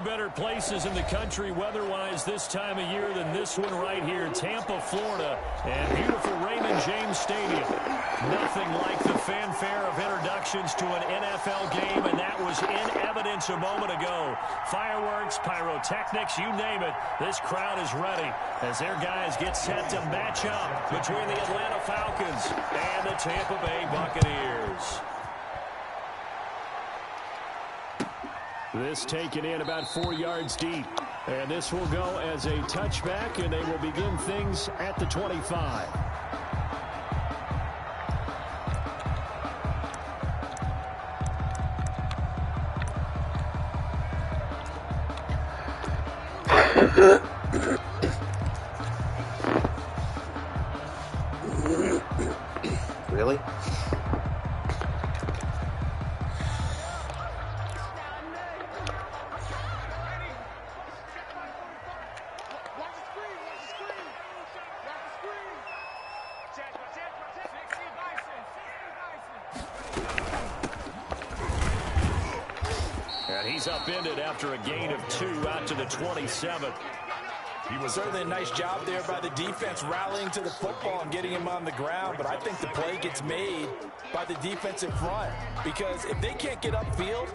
better places in the country weather-wise this time of year than this one right here, Tampa, Florida, and beautiful Raymond James Stadium. Nothing like the fanfare of introductions to an NFL game, and that was in evidence a moment ago. Fireworks, pyrotechnics, you name it, this crowd is ready as their guys get set to match up between the Atlanta Falcons and the Tampa Bay Buccaneers. This taken in about 4 yards deep. And this will go as a touchback, and they will begin things at the 25. Really? And he's upended after a gain of 2 out to the 27. He was certainly a nice job there by the defense rallying to the football and getting him on the ground, but I think the play gets made by the defensive front because if they can't get upfield,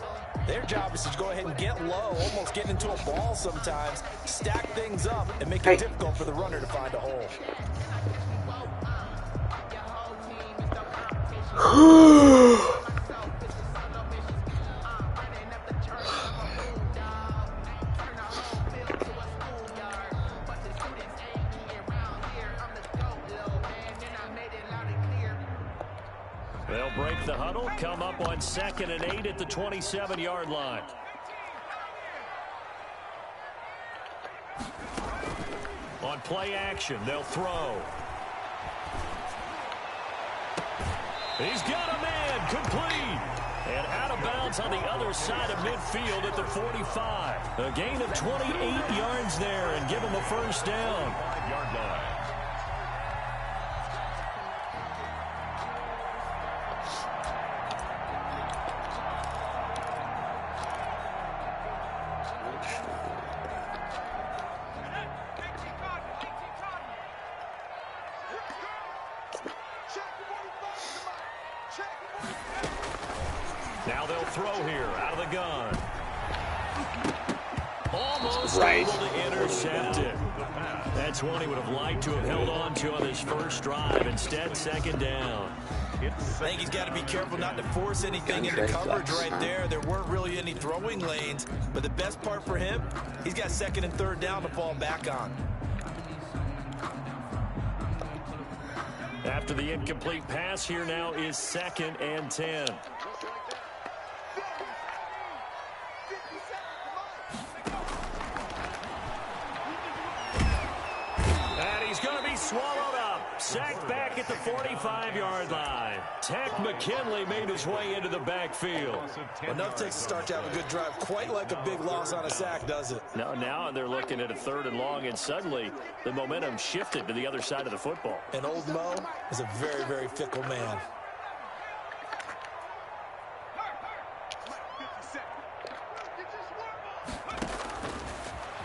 their job is to go ahead and get low, almost get into a ball sometimes, stack things up, and make it difficult for the runner to find a hole. They'll break the huddle, come up on 2nd and 8 at the 27-yard line. On play action, they'll throw. He's got a man, complete. And out of bounds on the other side of midfield at the 45. A gain of 28 yards there and give him a first down. 5-yard line. Now they'll throw here out of the gun. Almost able to intercept it. That's one he would have liked to have held on to on his first drive. Instead, 2nd down. I think he's got to be careful not to force anything into coverage right there. There weren't really any throwing lanes, but the best part for him, he's got 2nd and 3rd down to fall back on. After the incomplete pass, here now is 2nd and 10. And he's going to be swallowed up. Sacked back at the 45-yard line. Tack McKinley made his way into the backfield. Enough takes to start to have a good drive. Quite like a big loss on a sack, does it? Now they're looking at a 3rd and long, and suddenly the momentum shifted to the other side of the football. And old Mo is a very, very fickle man.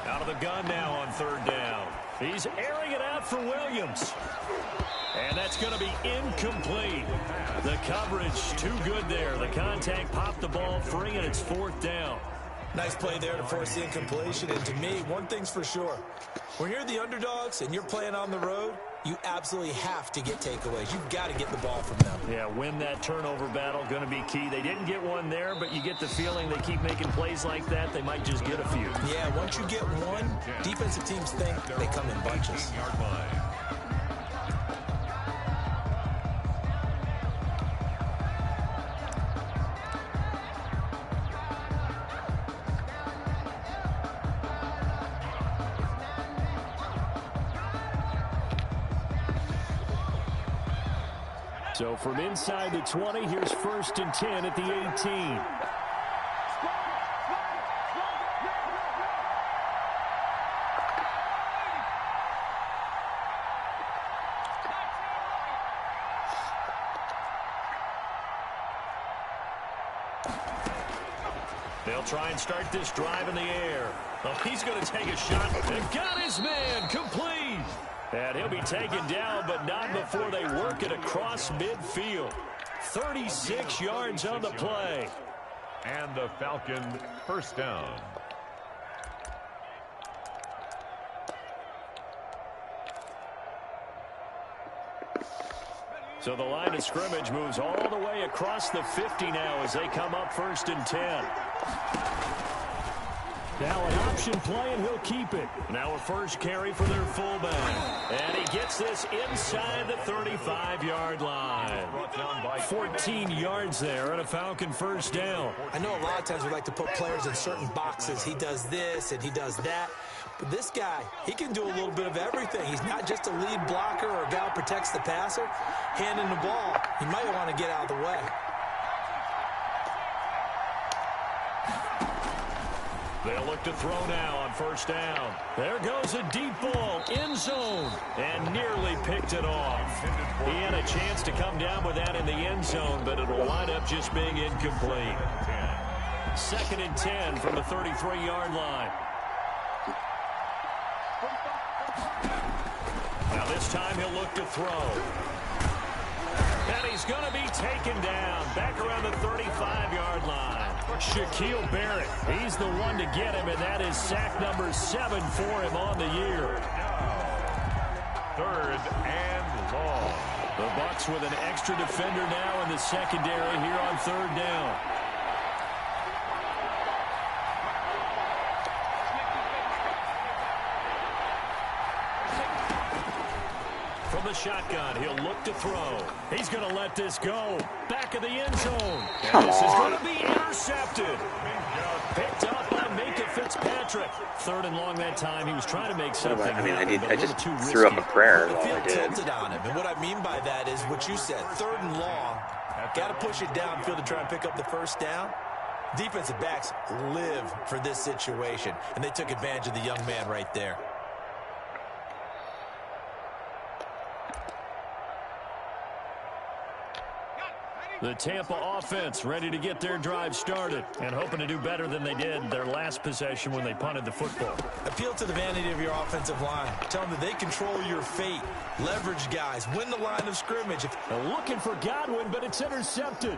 Out of the gun now on 3rd down. He's airing it out for Williams. And that's going to be incomplete. The coverage too good there. The contact popped the ball free, and it's 4th down. Nice play there to force the incompletion. And to me, one thing's for sure. When you're the underdogs and you're playing on the road, you absolutely have to get takeaways. You've got to get the ball from them. Yeah, win that turnover battle, going to be key. They didn't get one there, but you get the feeling they keep making plays like that, they might just get a few. Yeah, once you get one, defensive teams think they come in bunches. So from inside the 20, here's 1st and 10 at the 18. They'll try and start this drive in the air. Oh, he's going to take a shot. And got his man complete. And he'll be taken down, but not before they work it across midfield. 36 yards on the play. And the Falcon first down. So the line of scrimmage moves all the way across the 50 now as they come up 1st and 10. Now an option play, and he'll keep it. Now a first carry for their fullback. And he gets this inside the 35-yard line. 14 yards there and a Falcon first down. I know a lot of times we like to put players in certain boxes. He does this and he does that. But this guy, he can do a little bit of everything. He's not just a lead blocker or a guy who protects the passer. Handing the ball, he might want to get out of the way. They'll look to throw now on first down. There goes a deep ball, end zone, and nearly picked it off. He had a chance to come down with that in the end zone, but it'll wind up just being incomplete. 2nd and 10 from the 33-yard line. Now this time he'll look to throw. And he's going to be taken down back around the 35-yard line. Shaquille Barrett, he's the one to get him, and that is sack number 7 for him on the year. 3rd and long. The Bucs with an extra defender now in the secondary here on 3rd down. From the shotgun, he'll look to throw. He's going to let this go. Back of the end zone. And this is going to be intercepted. Picked up by Minka Fitzpatrick. 3rd and long that time. He was trying to make something. I just threw up a prayer while I did. Tilted on him. And what I mean by that is what you said. 3rd and long. Got to push it downfield to try and pick up the first down. Defensive backs live for this situation. And they took advantage of the young man right there. The Tampa offense ready to get their drive started and hoping to do better than they did their last possession when they punted the football. Appeal to the vanity of your offensive line. Tell them that they control your fate. Leverage guys. Win the line of scrimmage. Looking for Godwin, but it's intercepted.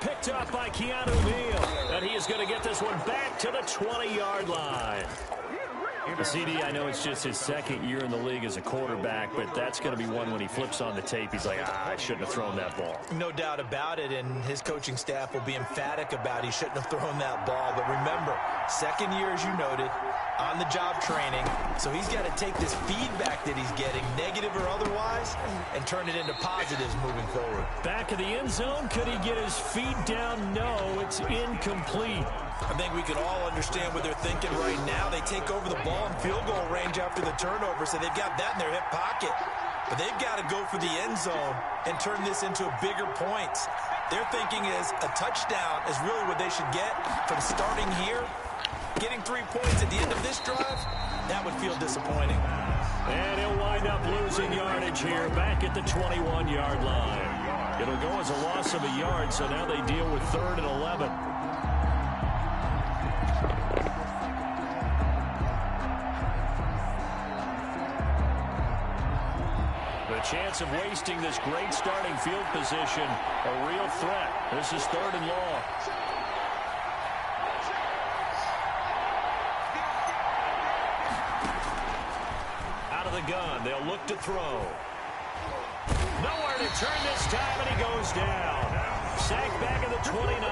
Picked up by Keanu Neal. And he is going to get this one back to the 20-yard line. CD, I know it's just his 2nd year in the league as a quarterback, but that's going to be one when he flips on the tape. He's like, I shouldn't have thrown that ball. No doubt about it, and his coaching staff will be emphatic about he shouldn't have thrown that ball. But remember, 2nd year, as you noted, on-the-job training. So he's got to take this feedback that he's getting, negative or otherwise, and turn it into positives moving forward. Back of the end zone. Could he get his feet down? No, it's incomplete. I think we can all understand what they're thinking right now. They take over the ball in field goal range after the turnover, so they've got that in their hip pocket. But they've got to go for the end zone and turn this into bigger points. Their thinking is a touchdown is really what they should get from starting here. Getting 3 points at the end of this drive, that would feel disappointing. And he'll wind up losing yardage here back at the 21-yard line. It'll go as a loss of a yard, so now they deal with 3rd and 11. The chance of wasting this great starting field position, a real threat. This is 3rd and long. Out of the gun, they'll look to throw. Nowhere to turn this time, and he goes down. Sack back at the 29.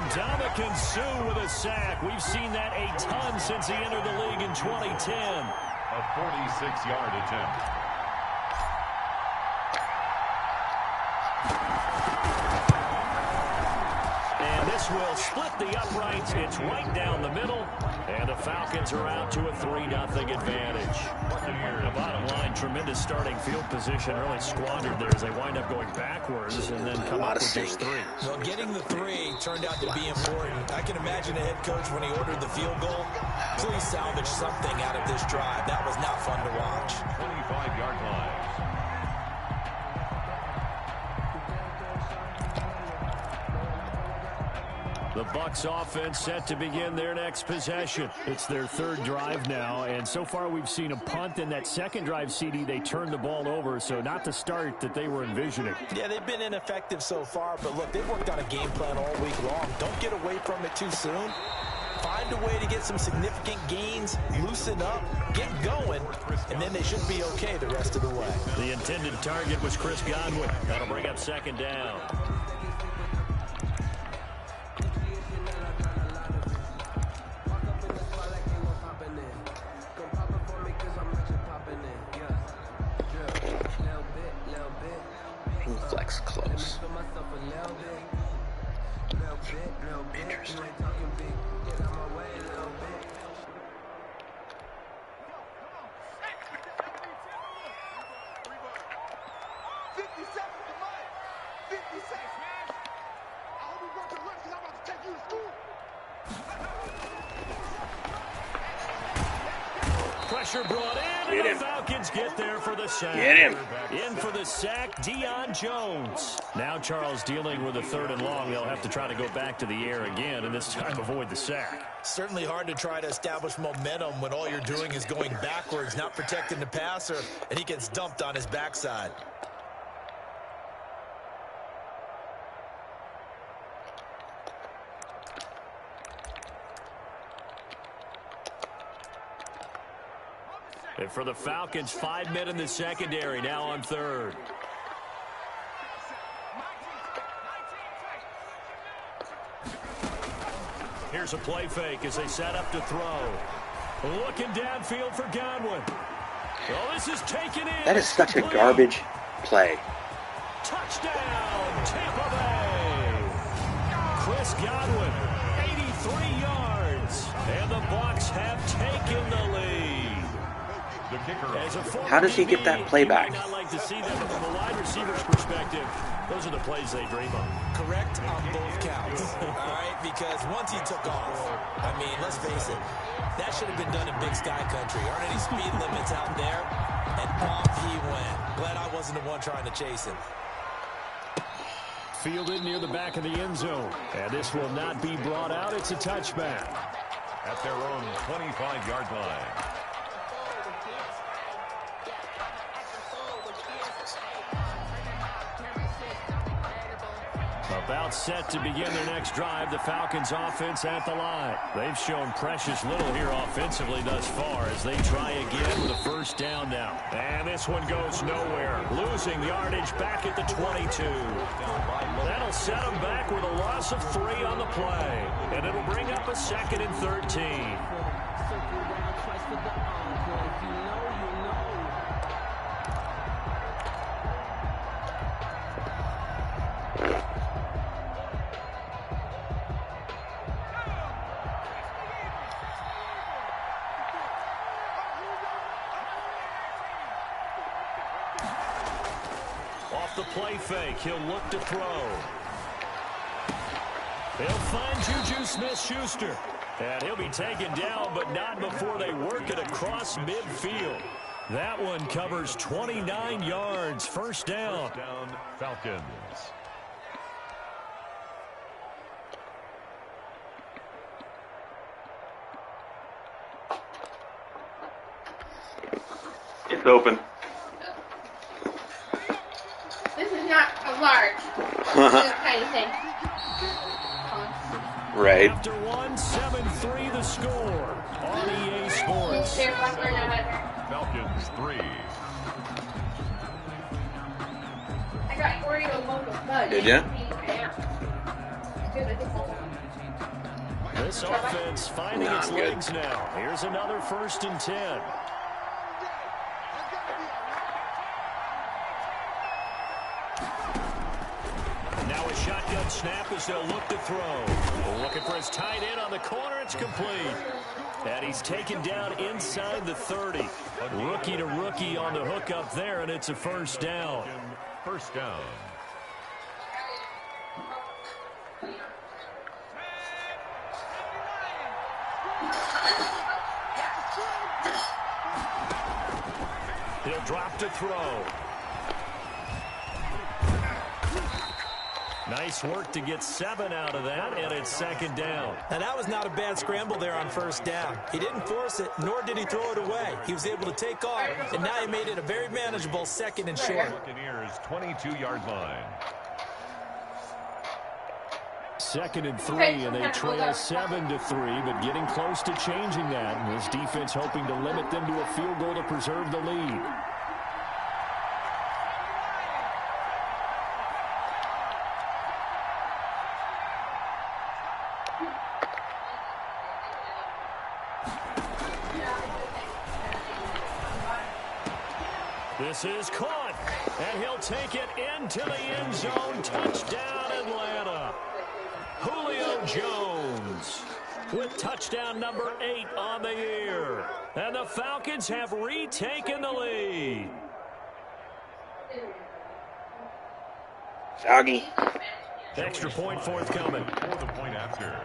Ndamukong Suh with a sack. We've seen that a ton since he entered the league in 2010. A 46-yard attempt. This will split the uprights. It's right down the middle. And the Falcons are out to a 3-0 advantage. The bottom line, tremendous starting field position, really squandered there as they wind up going backwards and then come up with just 3. Well, getting the 3 turned out to be important. I can imagine a head coach when he ordered the field goal. Please salvage something out of this drive. That was not fun to watch. 25-yard line. The Bucs offense set to begin their next possession. It's their third drive now, and so far we've seen a punt. In that second drive, CD, they turned the ball over, so not the start that they were envisioning. Yeah, they've been ineffective so far, but look, they've worked on a game plan all week long. Don't get away from it too soon. Find a way to get some significant gains, loosen up, get going, and then they should be okay the rest of the way. The intended target was Chris Godwin. That'll bring up second down. Flex close. Interesting. Pressure brought in, and the Falcons get there for the sack. Get him. In for the sack, Deion Jones. Now Charles dealing with a 3rd and long. They'll have to try to go back to the air again, and this time avoid the sack. Certainly hard to try to establish momentum when all you're doing is going backwards, not protecting the passer, and he gets dumped on his backside. And for the Falcons, 5 men in the secondary, now on 3rd. Here's a play fake as they set up to throw. Looking downfield for Godwin. Oh, this is taken in. That is such a garbage play. Touchdown, Tampa Bay. Chris Godwin, 83 yards. And the Bucs have taken the lead. How does he get that play back? I'd like to see that, but from a wide receiver's perspective, those are the plays they dream of. Correct on both counts, all right? Because once he took off, I mean, let's face it, that should have been done in Big Sky Country. Aren't any speed limits out there? And off he went. Glad I wasn't the one trying to chase him. Fielded near the back of the end zone. And this will not be brought out. It's a touchback. At their own 25-yard line. About set to begin their next drive, the Falcons offense at the line. They've shown precious little here offensively thus far as they try again with a 1st down now. And this one goes nowhere. Losing yardage back at the 22. That'll set them back with a loss of 3 on the play. And it'll bring up a 2nd and 13. Off the play fake, he'll look to throw. They'll find Juju Smith-Schuster. And he'll be taken down, but not before they work it across midfield. That one covers 29 yards. 1st down. Falcons. It's open. This is not a large. This is kind of thing. Right. After 7-3 the score on EA Sports. Falcons 3. I got Oreo local fudge. Did ya? This offense finding its legs now. Here's another 1st and 10. Now a shotgun snap as they'll look to throw. Looking for his tight end on the corner. It's complete. And he's taken down inside the 30. Rookie to rookie on the hook up there, and it's a 1st down. 1st down. He'll drop to throw. Nice work to get 7 out of that, and it's second down. Now, that was not a bad scramble there on first down. He didn't force it, nor did he throw it away. He was able to take off, and now he made it a very manageable second and short. Buccaneers 22-yard line. Second and 3, and they trail 7-3, but getting close to changing that. And this defense hoping to limit them to a field goal to preserve the lead. This is caught, and he'll take it into the end zone. Touchdown, Atlanta. Julio Jones with touchdown number 8 on the year. And the Falcons have retaken the lead. Doggy. Extra point forthcoming. The point after.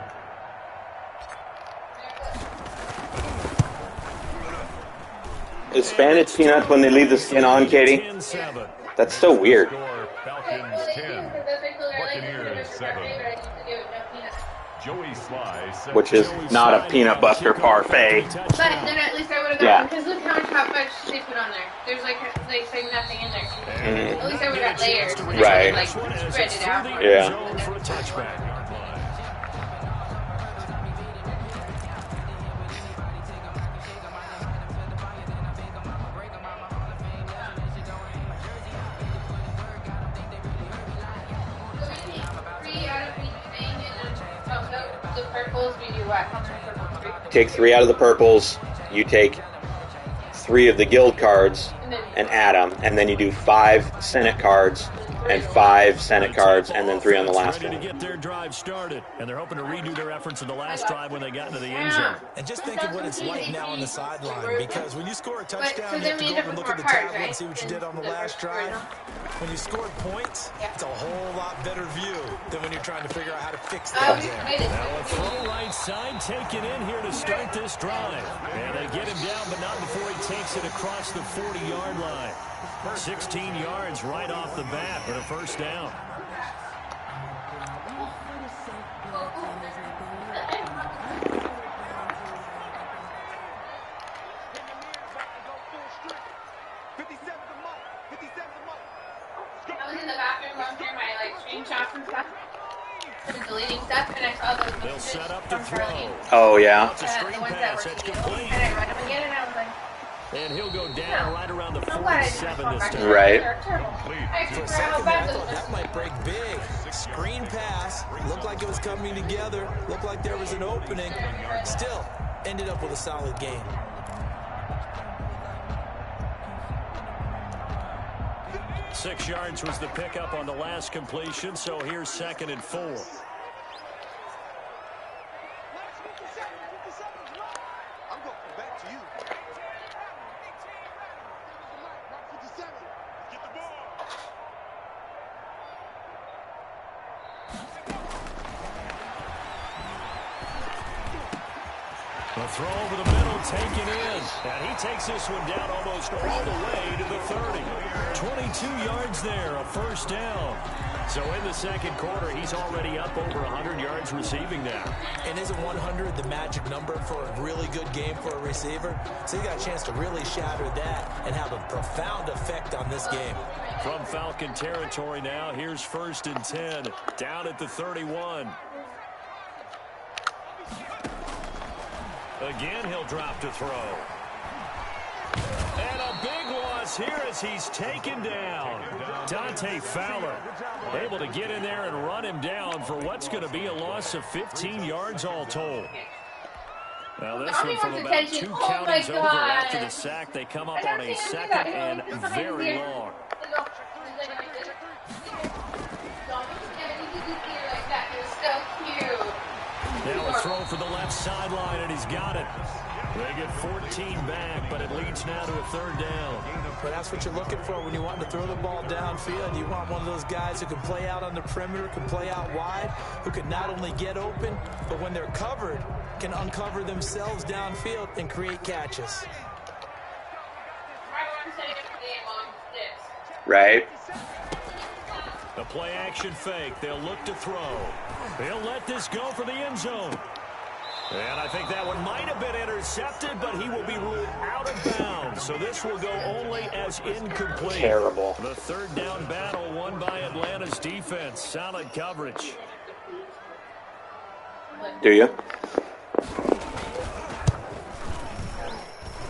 Is Spanish peanuts when they leave the skin on, Katie? 10-7. That's so weird. Score, Falcons 10. Buccaneers 7. Joey Sly said, Which is not a peanut butter parfait. But then at least I would have gotten, because look how much they put on there. There's like nothing in there. At least I would have got layers. Right. Like spread it out. Yeah. For a touchback. Take 3 out of the purples. You take 3 of the guild cards and add them, and then you do 5 Senate cards and 5 Senate cards, and then 3 on the last Ready one. to get their drive started, and they're hoping to redo their efforts in the last drive when they got into the end zone. And just think of what it's like now on the sideline, because when you score a touchdown, you have to go over and look at the cards, tablet and see what you did on the last drive. When you scored points, it's a whole lot better view than when you're trying to figure out how to fix things there. Now a throw right side taken in here to start this drive. And they get him down, but not before he takes it across the 40-yard line. 16 yards right off the bat, but a first down. I was in the bathroom going through my screenshots and stuff. Deleting stuff, and I saw those They'll messages set up the from throw. Charlie. Oh, yeah. It's a screen The ones that pass. were That's new. complete. And I read them again, and I was like, And he'll go down right around the I'm glad I didn't 47 fall this back time. in. Right. They're terrible. I For a figured out how second there, I bad those thought that might break big. Screen pass. Looked like it was coming together. Looked like there was an opening. Still, ended up with a solid game. Six yards was the pickup on the last completion, so here's 2nd and 4. A throw over the middle, taken in. And he takes this one down almost all the way to the 30. 22 yards there, a first down. So in the second quarter, he's already up over 100 yards receiving now. And isn't 100 the magic number for a really good game for a receiver? So you got a chance to really shatter that and have a profound effect on this game. From Falcon territory now, here's 1st and 10, down at the 31. Again, he'll drop to throw. And a big loss here as he's taken down. Dante Fowler able to get in there and run him down for what's going to be a loss of 15 yards all told. Now this one from about 2 counties over after the sack. They come up on a 2nd and very long. Now a throw for the left sideline, and he's got it. They get 14 back, but it leads now to a 3rd down. But that's what you're looking for when you want to throw the ball downfield. You want one of those guys who can play out on the perimeter, can play out wide, who can not only get open, but when they're covered, can uncover themselves downfield and create catches. Right. The play action fake. They'll look to throw. They'll let this go for the end zone. And I think that one might have been intercepted, but he will be ruled out of bounds. So this will go only as incomplete. Terrible. The third down battle won by Atlanta's defense. Solid coverage. Do you?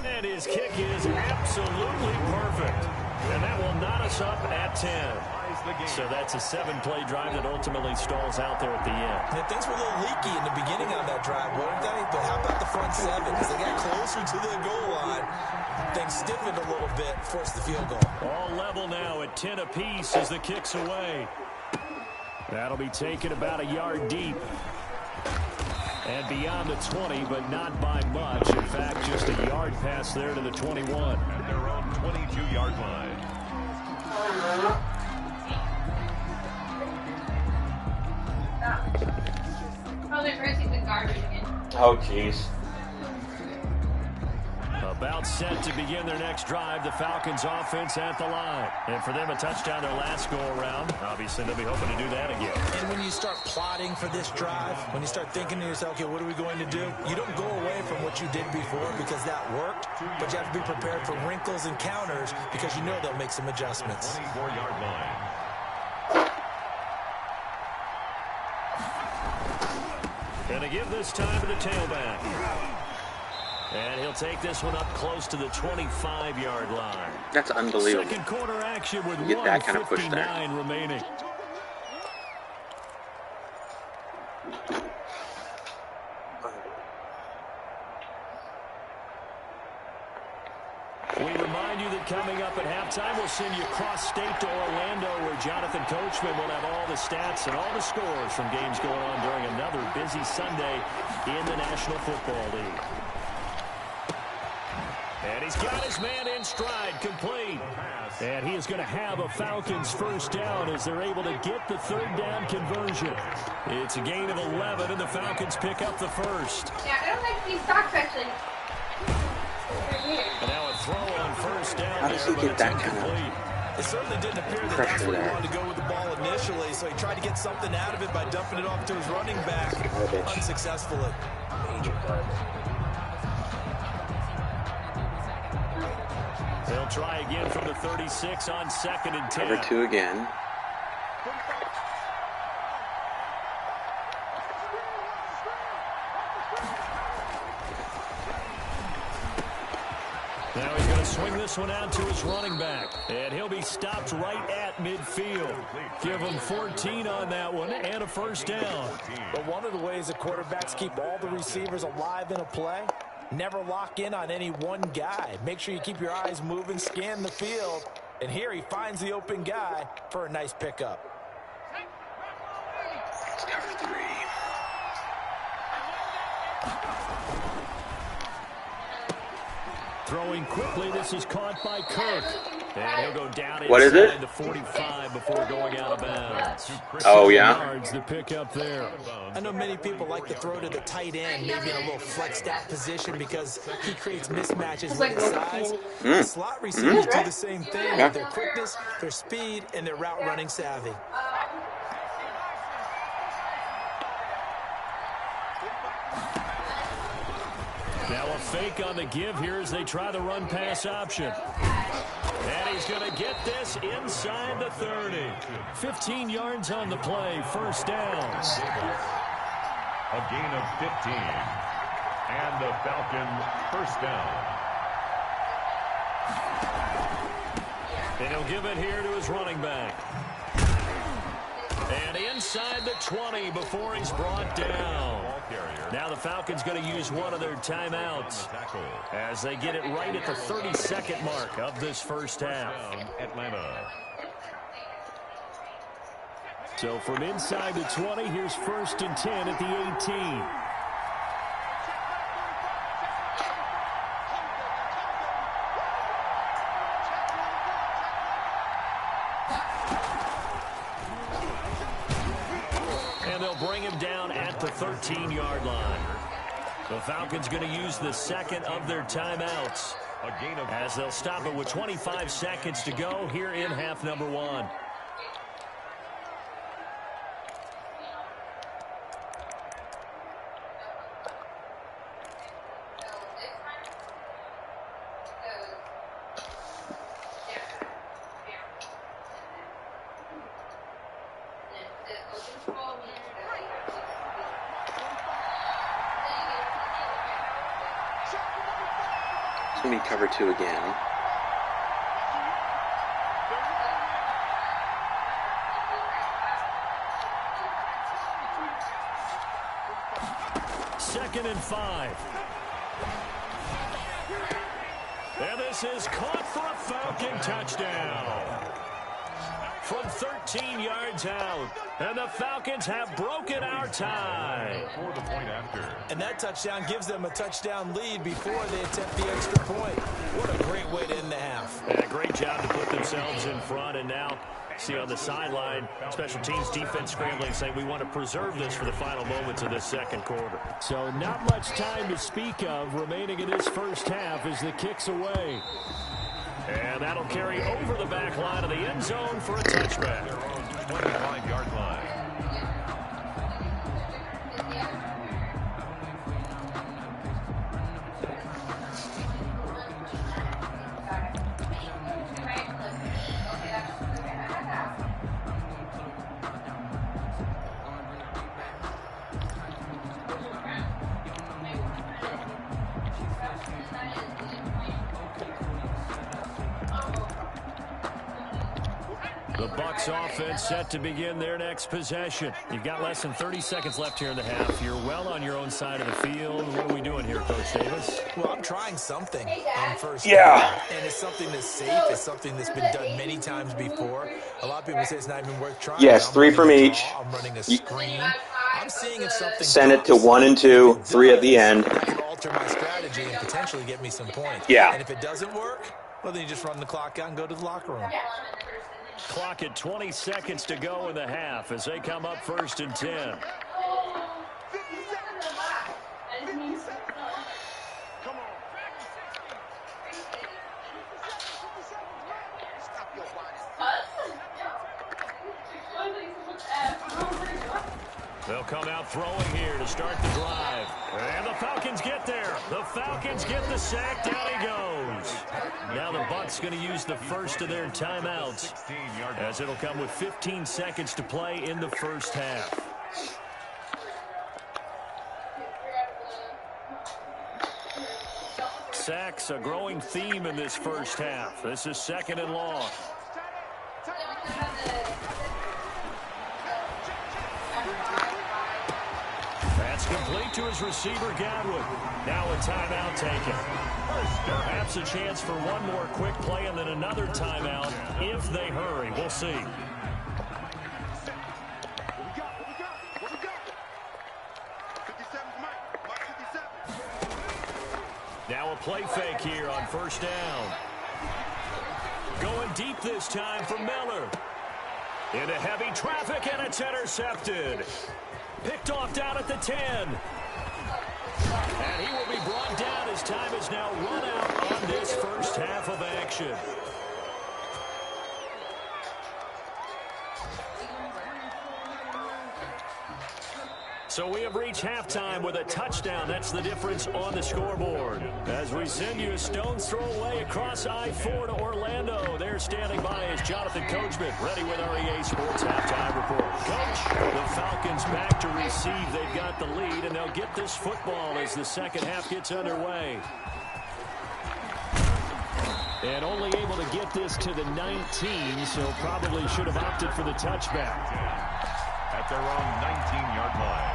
And his kick is absolutely perfect. And that will knot us up at 10. So that's a 7-play drive that ultimately stalls out there at the end. And things were a little leaky in the beginning on that drive, weren't they? But how about the front seven? As they got closer to the goal line, things stiffened a little bit, forced the field goal. All level now at 10 apiece as the kick's away. That'll be taken about a yard deep. And beyond the 20, but not by much. In fact, just a yard pass there to the 21. At their own 22-yard line. Oh, they're pressing the garbage again. Oh, jeez. About set to begin their next drive. The Falcons offense at the line. And for them, a touchdown their last go-around. Obviously, they'll be hoping to do that again. And when you start plotting for this drive, when you start thinking to yourself, okay, what are we going to do? You don't go away from what you did before because that worked, but you have to be prepared for wrinkles and counters because you know they'll make some adjustments. 24-yard line. And to give this time to the tailback. And he'll take this one up close to the 25-yard line. That's unbelievable. Second quarter action with You get that kind of push there. 1:59 remaining. We remind you that coming up at halftime, we'll send you cross-state to Orlando, where Jonathan Coachman will have all the stats and all the scores from games going on during another busy Sunday in the National Football League. And he's got his man in stride, complete. And he is going to have a Falcons first down as they're able to get the third down conversion. It's a gain of 11, and the Falcons pick up the first. Yeah, I don't like these socks, actually. And now a throw on first down. How does he get that kind of It certainly didn't appear that that's where he wanted to go with the ball initially, so he tried to get something out of it by dumping it off to his running back unsuccessfully. They'll try again from the 36 on 2nd and 10. Cover 2 again. Now he's going to swing this one out to his running back. And he'll be stopped right at midfield. Give him 14 on that one and a first down. But one of the ways that quarterbacks keep all the receivers alive in a play, never lock in on any one guy. Make sure you keep your eyes moving, scan the field. And here he finds the open guy for a nice pickup. It's cover 3. Throwing quickly, this is caught by Kirk. And he'll go down What is it? inside the 45 before going out of bounds. Oh, yeah? 7 yards to pick up there. I know many people like to throw to the tight end, maybe in a little flexed out position because he creates mismatches with his size. The slot receivers do the same thing with their quickness, their speed, and their route running savvy. Now a fake on the give here as they try the run-pass option. And he's going to get this inside the 30. 15 yards on the play, first down. A gain of 15. And the Falcons first down. And he'll give it here to his running back. And inside the 20 before he's brought down. Now the Falcons going to use one of their timeouts as they get it right at the 32nd mark of this first half. Atlanta. So from inside the 20, here's 1st and 10 at the 18. And they'll bring him down at the 13-yard line. The Falcons going to use the second of their timeouts as they'll stop it with 25 seconds to go here in half number 1. It's going to be cover 2 again. Second and 5. And this is caught for a Falcon touchdown. From 13 yards out. And the Falcons have broken our tie. For the point after. And that touchdown gives them a touchdown lead before they attempt the extra point. What a great way to end the half. And a great job to put themselves in front. And now, see on the sideline, special teams defense scrambling, saying we want to preserve this for the final moments of this second quarter. So not much time to speak of remaining in this first half as the kick's away. And that'll carry over the back line of the end zone for a touchback. 25-yard line. The Bucs offense set to begin their next possession. You've got less than 30 seconds left here in the half. You're well on your own side of the field. What are we doing here, Coach Davis? Well, I'm trying something on first Yeah. down. And it's something that's safe. It's something that's been done many times before. A lot of people say it's not even worth trying. Yes, I'm 3 from running a each. draw. I'm running a screen. I'm seeing if something Send it to 1 and 2, 3 at the end. That could alter my strategy and potentially get me some points. Yeah. And if it doesn't work, well, then you just run the clock out and go to the locker room. Clock at 20 seconds to go in the half as they come up 1st and 10. They'll come out throwing here to start the drive. And the Falcons get there. The Falcons get the sack. Down he goes. Now the Bucs going to use the first of their timeouts, as it'll come with 15 seconds to play in the first half. Sacks, a growing theme in this first half. This is 2nd and long. That's complete to his receiver, Godwin. Now a timeout taken. Perhaps a chance for one more quick play and then another timeout if they hurry. We'll see. Now a play fake here on 1st down. Going deep this time for Miller. Into heavy traffic, and it's intercepted. Picked off down at the 10. And he will be brought down as time is now run out on this first half of action. So we have reached halftime with a touchdown. That's the difference on the scoreboard. As we send you a stone's throw away across I-4 to Orlando. There standing by is Jonathan Coachman, ready with our EA Sports Halftime Report. Coach, the Falcons back to receive. They've got the lead, and they'll get this football as the second half gets underway. And only able to get this to the 19, so probably should have opted for the touchback. At their own 19-yard line.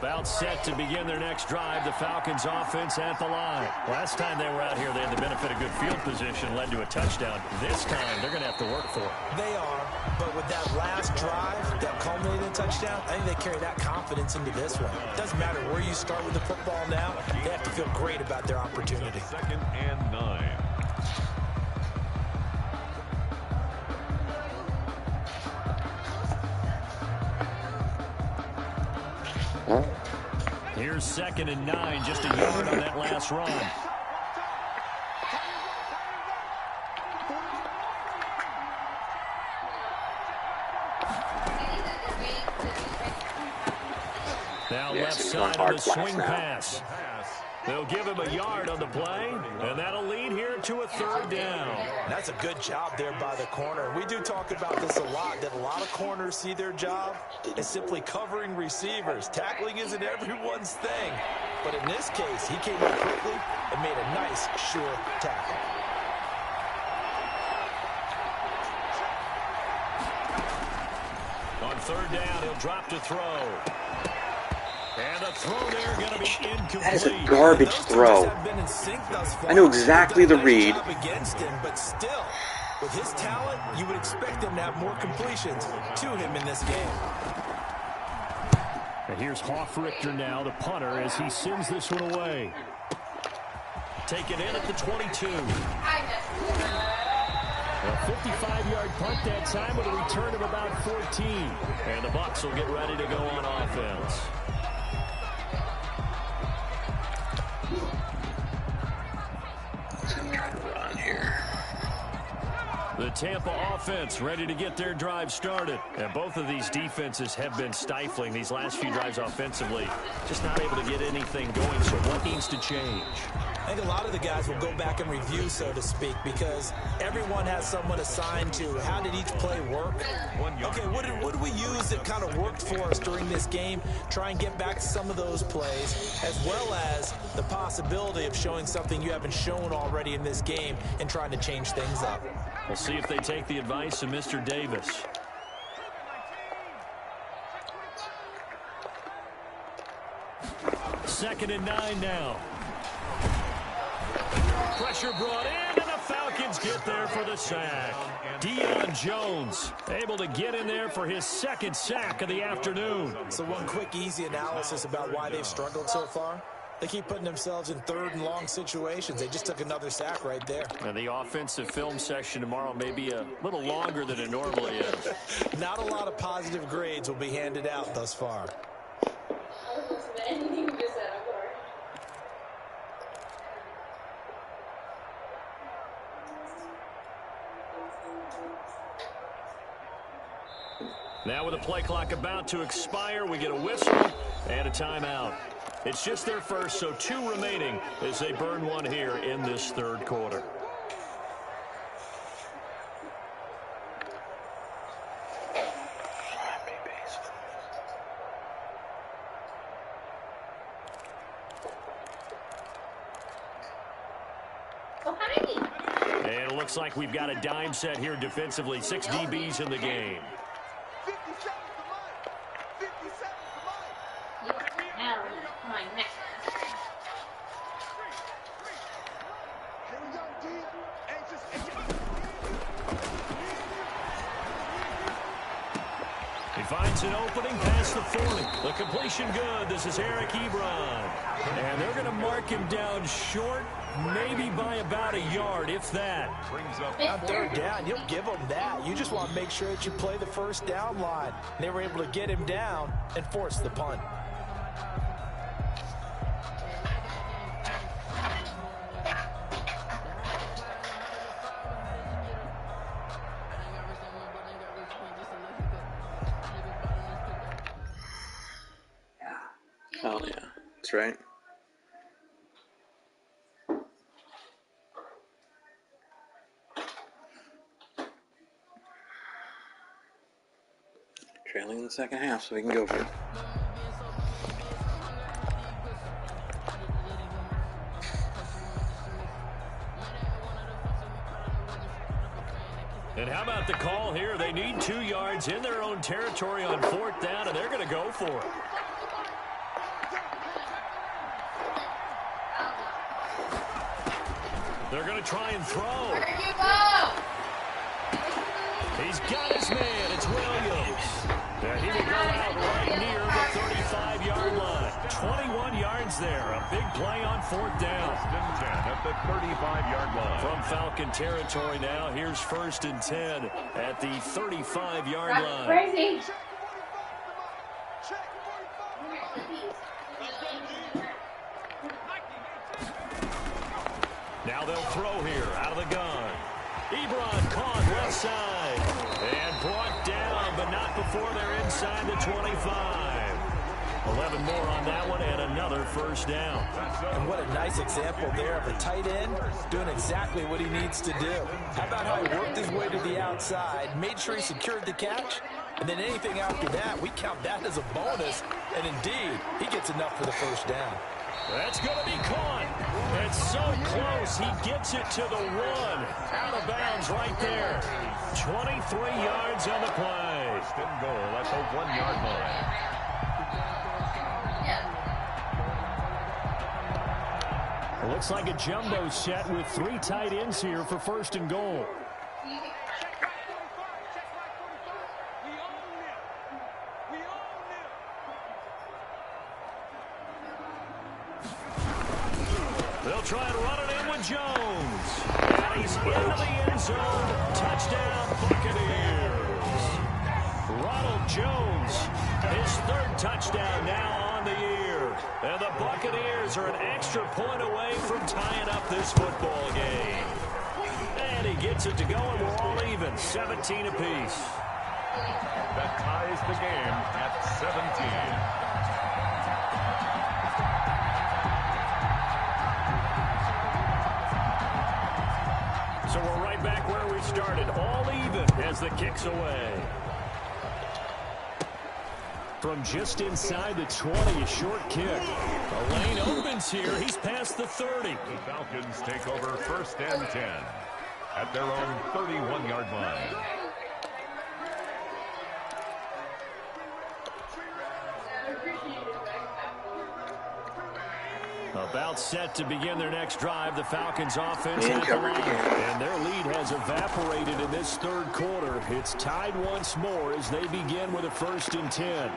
About set to begin their next drive, the Falcons offense at the line. Last time they were out here, they had the benefit of good field position, led to a touchdown. This time, they're going to have to work for it. They are, but with that last drive that culminated in a touchdown, I think they carry that confidence into this one. It doesn't matter where you start with the football now, they have to feel great about their opportunity. 2nd and 9. Here's 2nd and 9, just a yard on that last run. Now Yeah, left he's going side hard of the swing now. pass. They'll give him a yard on the play, and that'll lead here to a third down. That's a good job there by the corner. We do talk about this a lot, that a lot of corners see their job as simply covering receivers. Tackling isn't everyone's thing. But in this case, he came up quickly and made a nice, sure tackle. On third down, he'll drop to throw. And a throw there going to be incomplete. That is a garbage throw. I know exactly the read. Against him, but still, with his talent, you would expect him to have more completions to him in this game. And here's Hoffrichter now, the punter, as he sends this one away. Taken in at the 22. A 55-yard punt that time with a return of about 14. And the Bucs will get ready to go on offense. Run here. The Tampa offense ready to get their drive started. And both of these defenses have been stifling these last few drives offensively. Just not able to get anything going. So what needs to change? I think a lot of the guys will go back and review, so to speak, because everyone has someone assigned to how did each play work. Okay, what did we use that kind of worked for us during this game? Try and get back to some of those plays, as well as the possibility of showing something you haven't shown already in this game and trying to change things up. We'll see if they take the advice of Mr. Davis. Second and 9 now. Pressure brought in, and the Falcons get there for the sack. Deion Jones able to get in there for his second sack of the afternoon. So one quick, easy analysis about why they've struggled so far. They keep putting themselves in third and long situations. They just took another sack right there. And the offensive film session tomorrow may be a little longer than it normally is. Not a lot of positive grades will be handed out thus far. Now with the play clock about to expire, we get a whistle and a timeout. It's just their first, so 2 remaining as they burn one here in this third quarter. And it looks like we've got a dime set here defensively. 6 DBs in the game. He finds an opening past the 40. The completion good. This is Eric Ebron. And they're going to mark him down short, maybe by about a yard, if that. On third down, you'll give them that. You just want to make sure that you play the first down line. They were able to get him down and force the punt. Oh, yeah. That's right. Trailing in the second half, so we can go for it. And how about the call here? They need 2 yards in their own territory on 4th down, and they're going to go for it. They're going to try and throw. He's got his man. It's Williams. And he will go out right near the 35-yard line. 21 yards there. A big play on 4th down. 10 at the 35-yard line. From Falcon territory now, here's 1st and 10 at the 35-yard line. Crazy. Now they'll throw here out of the gun. Ebron caught left side and brought down, but not before they're inside the 25. 11 more on that one and another first down. And what a nice example there of a tight end doing exactly what he needs to do. How about how he worked his way to the outside, made sure he secured the catch, and then anything after that, we count that as a bonus. And indeed, he gets enough for the first down. That's going to be caught. It's so close. He gets it to the 1. Out of bounds right there. 23 yards on the play. First and goal at the 1-yard line. Looks like a jumbo set with 3 tight ends here for first and goal. They'll try and run it in with Jones. And he's into the end zone. Touchdown, Buccaneers. Ronald Jones, his 3rd touchdown now on the year. And the Buccaneers are an extra point away from tying up this football game. And he gets it to go, and we're all even, 17 apiece. That ties the game at 17. So we're right back where we started, all even as the kick's away. From just inside the 20, a short kick. The lane opens here. He's past the 30. The Falcons take over first and 10 at their own 31-yard line. About set to begin their next drive, the Falcons offense at the line. And their lead has evaporated in this 3rd quarter. It's tied once more as they begin with a 1st and 10.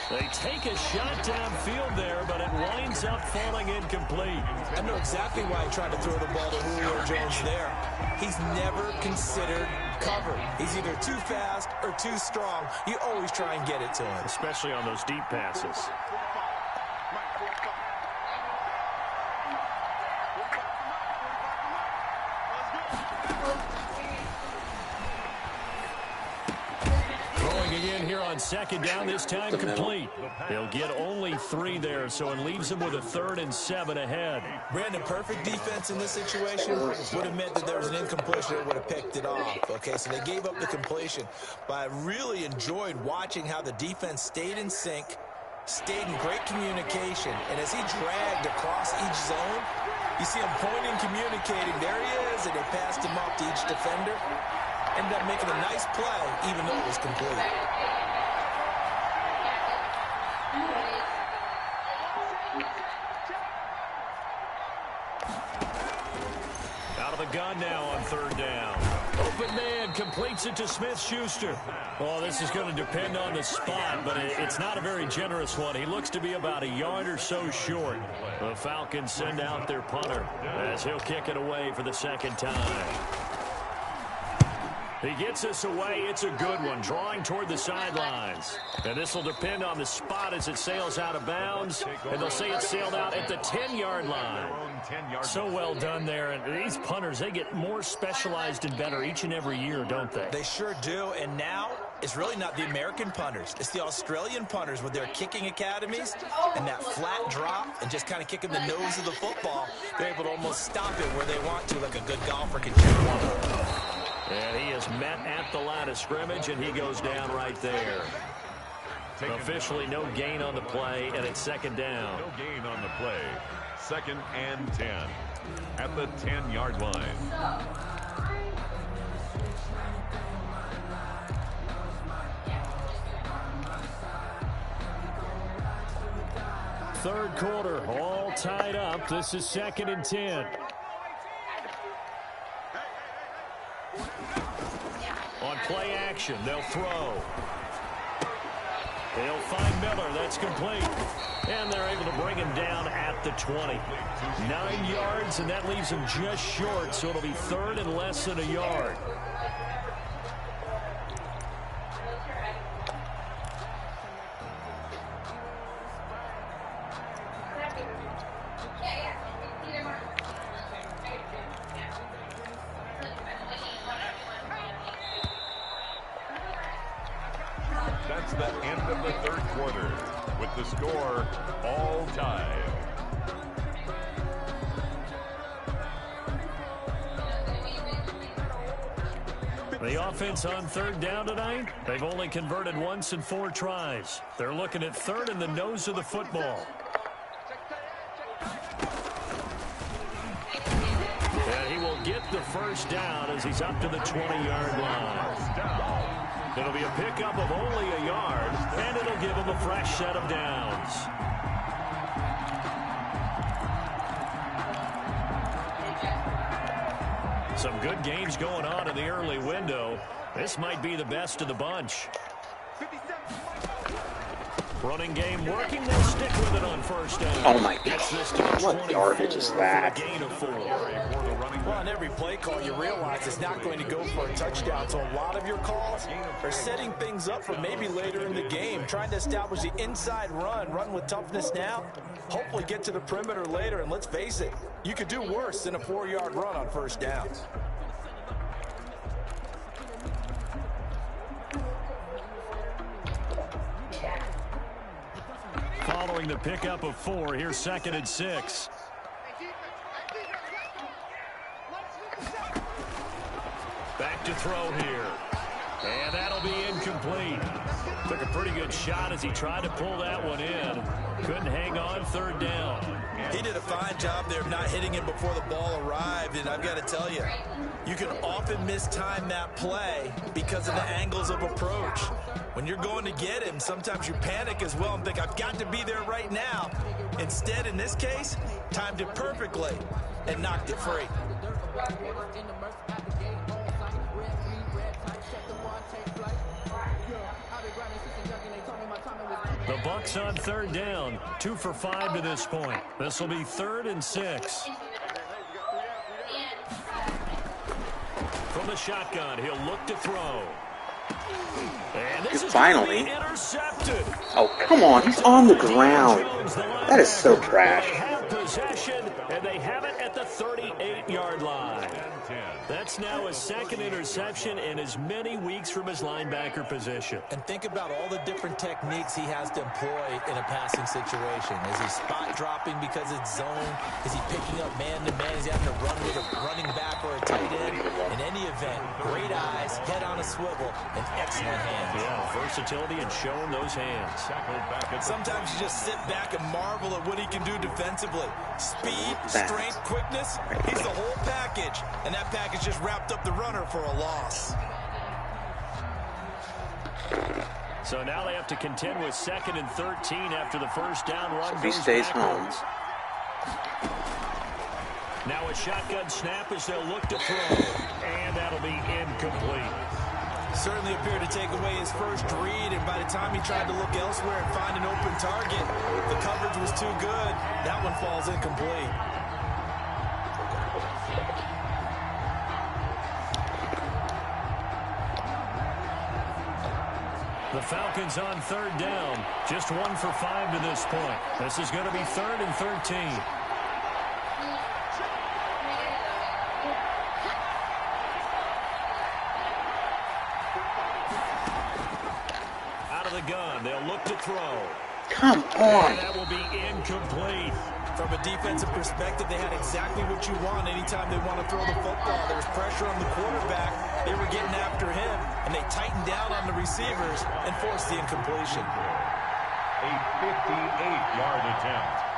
They take a shot downfield there, but it winds up falling incomplete. I know exactly why he tried to throw the ball to Julio Jones there. He's never considered cover. He's either too fast or too strong. You always try and get it to him. Especially on those deep passes. Again here on 2nd down, this time complete. They'll get only 3 there, so it leaves them with a 3rd and 7 ahead. Brandon, perfect defense in this situation would have meant that there was an incompletion that would have picked it off. Okay, so they gave up the completion. But I really enjoyed watching how the defense stayed in sync, stayed in great communication, and as he dragged across each zone, you see him pointing, communicating. There he is, and they passed him off to each defender. Ended up making a nice play, even though it was complete. Out of the gun now on 3rd down. Open man completes it to Smith-Schuster. Well, this is going to depend on the spot, but it's not a very generous one. He looks to be about a yard or so short. The Falcons send out their punter as he'll kick it away for the 2nd time. He gets us away. It's a good one, drawing toward the sidelines. And this will depend on the spot as it sails out of bounds. And they'll say it sailed out at the 10-yard line. So well done there. And these punters, they get more specialized and better each and every year, don't they? They sure do. And now it's really not the American punters. It's the Australian punters with their kicking academies and that flat drop and just kind of kicking the nose of the football. They're able to almost stop it where they want to, like a good golfer can check one. And he is met at the line of scrimmage, and he goes down right there. Officially no gain on the play, and it's 2nd down. No gain on the play. 2nd and 10 at the 10-yard line. Third quarter, all tied up. This is 2nd and 10. On play action, they'll throw. They'll find Miller. That's complete. And they're able to bring him down at the 20. 9 yards, and that leaves him just short, so it'll be 3rd and less than a yard. That's the end of the 3rd quarter. with the score all tied. The offense on third down tonight, they've only converted once in 4 tries. They're looking at third in the nose of the football. And he will get the first down as he's up to the 20-yard line. It'll be a pickup of only a yard, and it'll give him a fresh set of downs. Some good games going on in the early window. This might be the best of the bunch. Running game working. They'll stick with it on first down. Oh my God. What garbage is that? Well, on every play call, you realize it's not going to go for a touchdown. So a lot of your calls are setting things up for maybe later in the game, trying to establish the inside run with toughness now, hopefully get to the perimeter later. And let's face it, you could do worse than a 4-yard run on first down. Following the pickup of 4, here's 2nd and 6. Back to throw here. And that'll be incomplete. Took a pretty good shot as he tried to pull that one in. Couldn't hang on, third down. He did a fine job there of not hitting it before the ball arrived, and I've got to tell you, you can often mistime that play because of the angles of approach. When you're going to get him, sometimes you panic as well and think, I've got to be there right now. Instead, in this case, timed it perfectly and knocked it free. The Bucs on third down, 2 for 5 to this point. This will be 3rd and 6. From the shotgun, he'll look to throw. And this is finally intercepted. Oh, come on. He's on the ground. That is so trash. Have possession, and they have it at the 38-yard line. That's now his 2nd interception in as many weeks from his linebacker position. And think about all the different techniques he has to employ in a passing situation. Is he spot dropping because it's zone? Is he picking up man-to-man? Is he having to run with a running back or a tight end? In any event, great eyes, head on a swivel, and excellent hands. Yeah, versatility and showing those hands. Sometimes you just sit back and marvel at what he can do defensively. Speed, strength, quickness, he's the whole package. And that package just wrapped up the runner for a loss. So now they have to contend with 2nd and 13 after the first down run. So he stays home. Now a shotgun snap as they'll look to throw. And that'll be incomplete. Certainly appeared to take away his first read, and by the time he tried to look elsewhere and find an open target, the coverage was too good. That one falls incomplete. The Falcons on third down. Just 1 for 5 to this point. This is going to be 3rd and 13. Out of the gun. They'll look to throw. Come on. And that will be incomplete. From a defensive perspective, they had exactly what you want anytime they want to throw the football. There was pressure on the quarterback. They were getting after him, and they tightened down on the receivers and forced the incompletion. A 58-yard attempt.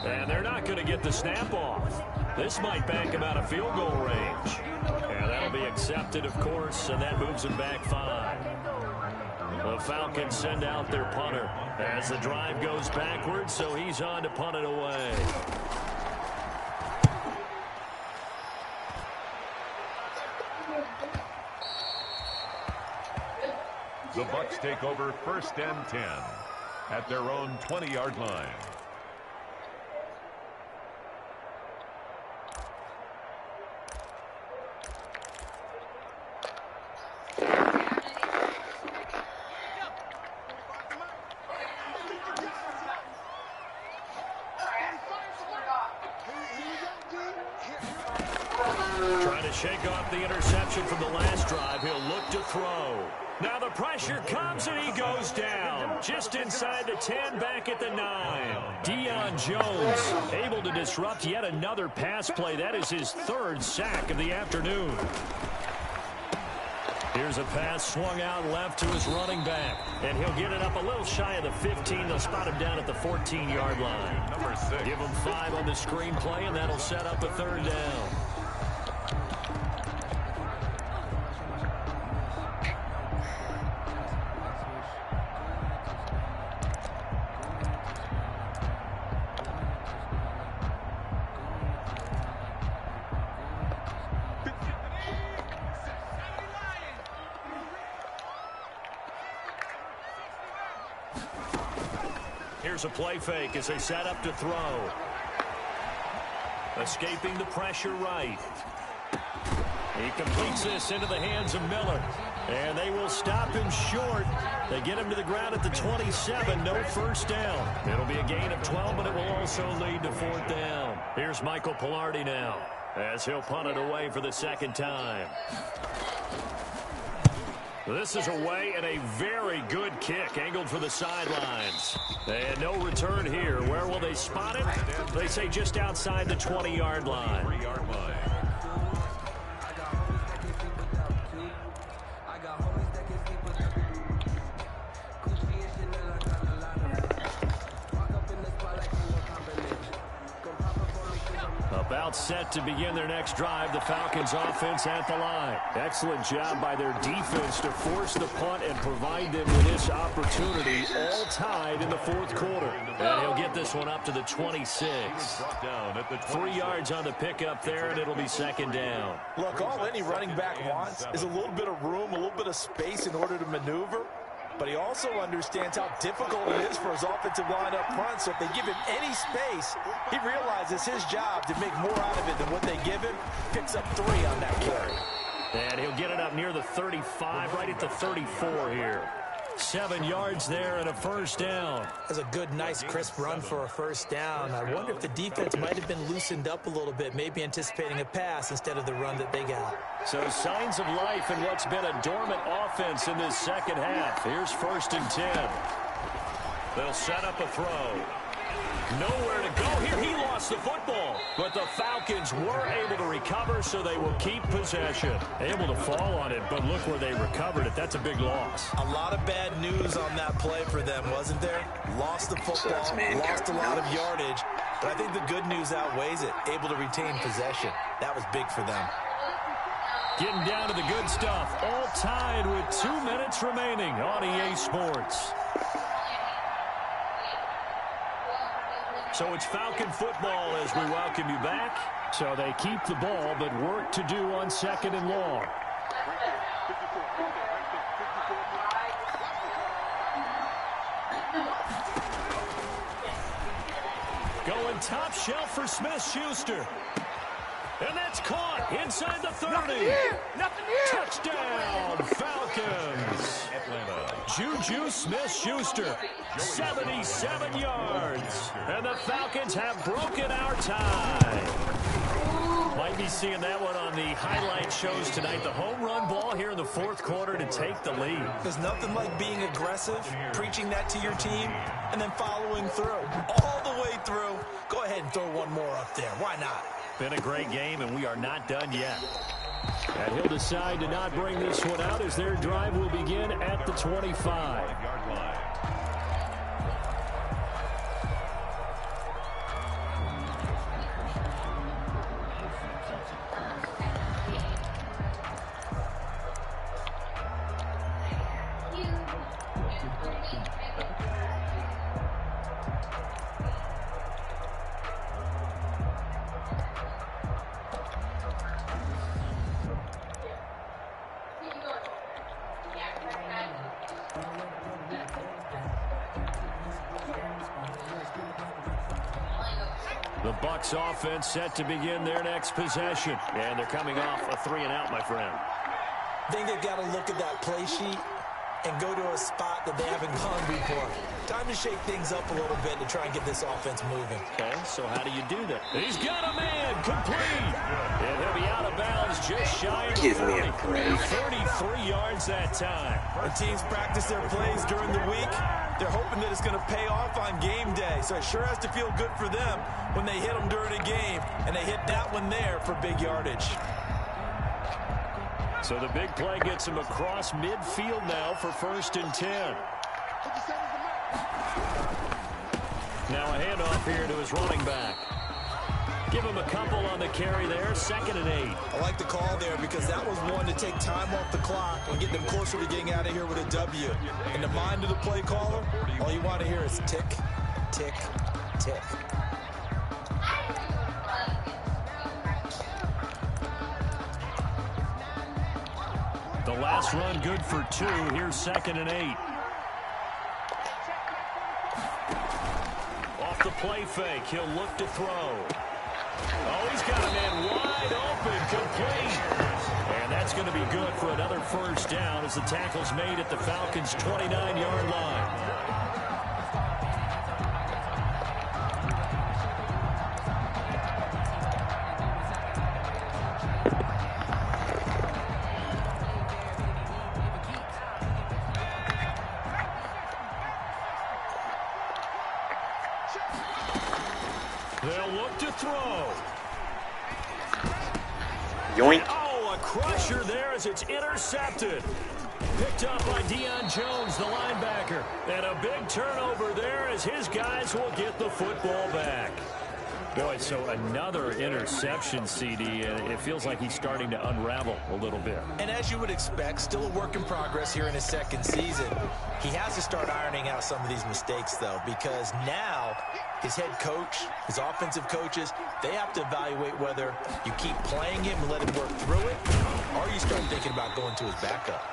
And they're not going to get the snap off. This might bank him out of field goal range. And that'll be accepted, of course, and that moves him back 5. The Falcons send out their punter as the drive goes backwards, so he's on to punt it away. The Bucs take over 1st and 10 at their own 20-yard line. shake off the interception from the last drive. He'll look to throw. Now the pressure comes and he goes down. Just inside the 10, back at the 9. Deion Jones able to disrupt yet another pass play. That is his 3rd sack of the afternoon. Here's a pass swung out left to his running back. And he'll get it up a little shy of the 15. They'll spot him down at the 14-yard line. Number 6. Give him 5 on the screenplay, and that'll set up a 3rd down. Here's a play fake as they set up to throw. Escaping the pressure right. He completes this into the hands of Miller. And they will stop him short. They get him to the ground at the 27. No first down. It'll be a gain of 12, but it will also lead to 4th down. Here's Michael Pilardi now as he'll punt it away for the 2nd time. This is away and a very good kick angled for the sidelines. And no return here. Where will they spot it? They say just outside the 20-yard line. About set to begin their next drive. The Falcons offense at the line. Excellent job by their defense to force the punt and provide them with this opportunity, all tied in the 4th quarter. And he'll get this one up to the 26. 3 yards on the pickup there, and it'll be 2nd down. Look, all any running back wants is a little bit of room, a little bit of space in order to maneuver. But he also understands how difficult it is for his offensive line up front. So if they give him any space, he realizes his job to make more out of it than what they give him. Picks up 3 on that carry. And he'll get it up near the 35, right at the 34 here. 7 yards there and a 1st down. That's a good, nice, crisp run for a 1st down. I wonder if the defense might have been loosened up a little bit, maybe anticipating a pass instead of the run that they got. So signs of life in what's been a dormant offense in this 2nd half. Here's 1st and 10. They'll set up a throw. Nowhere to go here. He lost the football. But the Falcons were able to recover, so they will keep possession. Able to fall on it, but look where they recovered it. That's a big loss. A lot of bad news on that play for them, wasn't there? Lost the football, lost a lot of yardage. But I think the good news outweighs it. Able to retain possession. That was big for them. Getting down to the good stuff. All tied with 2 minutes remaining on EA Sports. So it's Falcon football as we welcome you back. So they keep the ball, but work to do on 2nd and long. Going top shelf for Smith-Schuster. And that's caught inside the 30. Nothing here. Touchdown, Falcons. Juju Smith-Schuster, 77 yards. And the Falcons have broken our tie. Might be seeing that one on the highlight shows tonight. The home run ball here in the 4th quarter to take the lead. There's nothing like being aggressive, preaching that to your team, and then following through. All the way through. Go ahead and throw one more up there. Why not? Been a great game, and we are not done yet. And he'll decide to not bring this one out as their drive will begin at the 25-yard line. The Bucs offense set to begin their next possession. And they're coming off a 3-and-out, my friend. I think they've got to look at that play sheet and go to a spot that they haven't gone before. Time to shake things up a little bit to try and get this offense moving. Okay, so how do you do that? He's got a man, complete. And he'll be out of bounds just shy of 33 yards that time. When teams practice their plays during the week, they're hoping that it's going to pay off on game day. So it sure has to feel good for them when they hit them during a game, and they hit that one there for big yardage. So the big play gets him across midfield now for 1st and 10. Now a handoff here to his running back. Give him a couple on the carry there, 2nd and 8. I like the call there because that was one to take time off the clock and get them closer to getting out of here with a W. In the mind of the play caller, all you want to hear is tick, tick, tick. The last run good for 2. Here's 2nd and 8. Off the play fake, he'll look to throw. Oh, he's got a man wide open, complete. And that's going to be good for another 1st down as the tackle's made at the Falcons' 29-yard line. They'll look to throw. Yoink. Oh, a crusher there as it's intercepted. Picked up by Deion Jones, the linebacker. And a big turnover there as his guys will get the football back. Boy, so another interception, CD, and it feels like he's starting to unravel a little bit. And as you would expect, still a work in progress here in his 2nd season. He has to start ironing out some of these mistakes, though, because now his head coach, his offensive coaches, they have to evaluate whether you keep playing him and let him work through it, or you start thinking about going to his backup.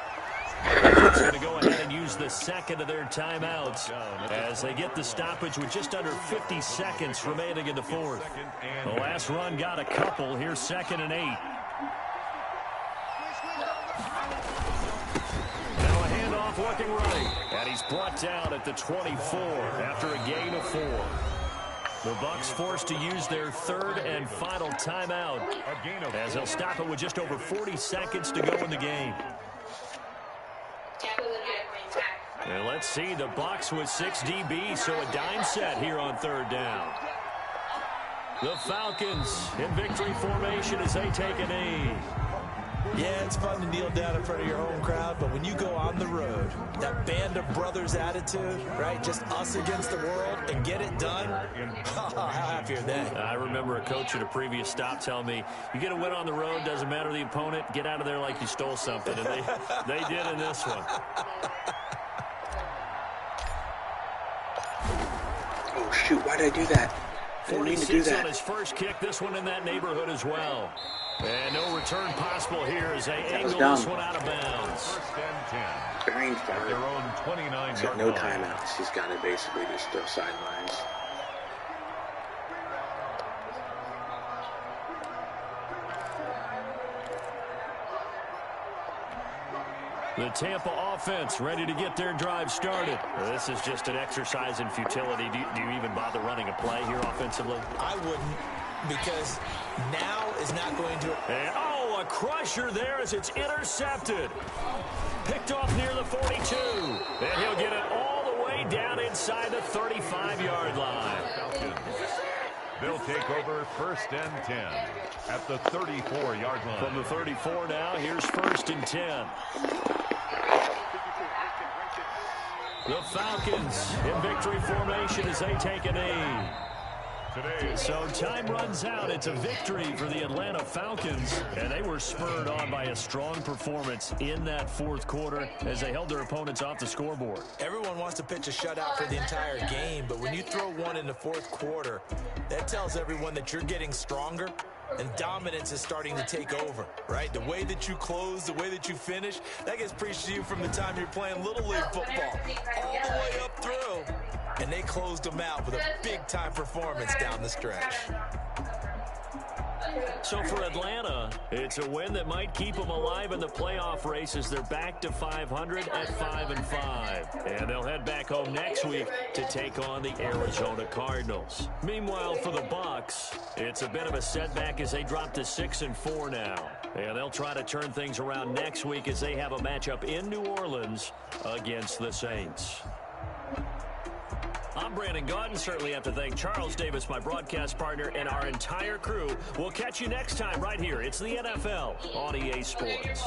He's going to go ahead and use the 2nd of their timeouts as they get the stoppage with just under 50 seconds remaining in the 4th. The last run got a couple. Here's 2nd and 8. Now a handoff looking right. And he's brought down at the 24 after a gain of 4. The Bucs forced to use their 3rd and final timeout as they'll stop it with just over 40 seconds to go in the game. And let's see, the Bucs with 6 DBs, so a dime set here on 3rd down. The Falcons in victory formation as they take a knee. Yeah, it's fun to kneel down in front of your home crowd, but when you go on the road, that band of brothers attitude, right, just us against the world, and get it done, how happy are they? I remember a coach at a previous stop telling me, you get a win on the road, doesn't matter the opponent, get out of there like you stole something, and they did in this one. Oh, shoot, why did I do that? I didn't mean to do 46 that. on his first kick, this one in that neighborhood as well. And no return possible here as they angle this one out of bounds. 1st and 10. Brain At fart. their own 29-yard He's got no line. timeouts. He's got to basically just throw sidelines. The Tampa offense ready to get their drive started. This is just an exercise in futility. Do you even bother running a play here offensively? I wouldn't, because now is not going to... And, oh, a crusher there as it's intercepted. Picked off near the 42. And he'll get it all the way down inside the 35-yard line. They'll take over 1st and 10 at the 34-yard line. From the 34 now, here's 1st and 10. The Falcons in victory formation as they take a knee. So time runs out. It's a victory for the Atlanta Falcons, and they were spurred on by a strong performance in that 4th quarter as they held their opponents off the scoreboard. Everyone wants to pitch a shutout for the entire game, but when you throw one in the 4th quarter, that tells everyone that you're getting stronger and dominance is starting to take over, right? The way that you close, the way that you finish, that gets preached to you from the time you're playing Little League football all the way up through. And they closed them out with a big-time performance down the stretch. So for Atlanta, it's a win that might keep them alive in the playoff race as they're back to 500 at 5-5. And they'll head back home next week to take on the Arizona Cardinals. Meanwhile, for the Bucs, it's a bit of a setback as they drop to 6-4 now. And they'll try to turn things around next week as they have a matchup in New Orleans against the Saints. I'm Brandon Gaudin. Certainly have to thank Charles Davis, my broadcast partner, and our entire crew. We'll catch you next time right here. It's the NFL on EA Sports.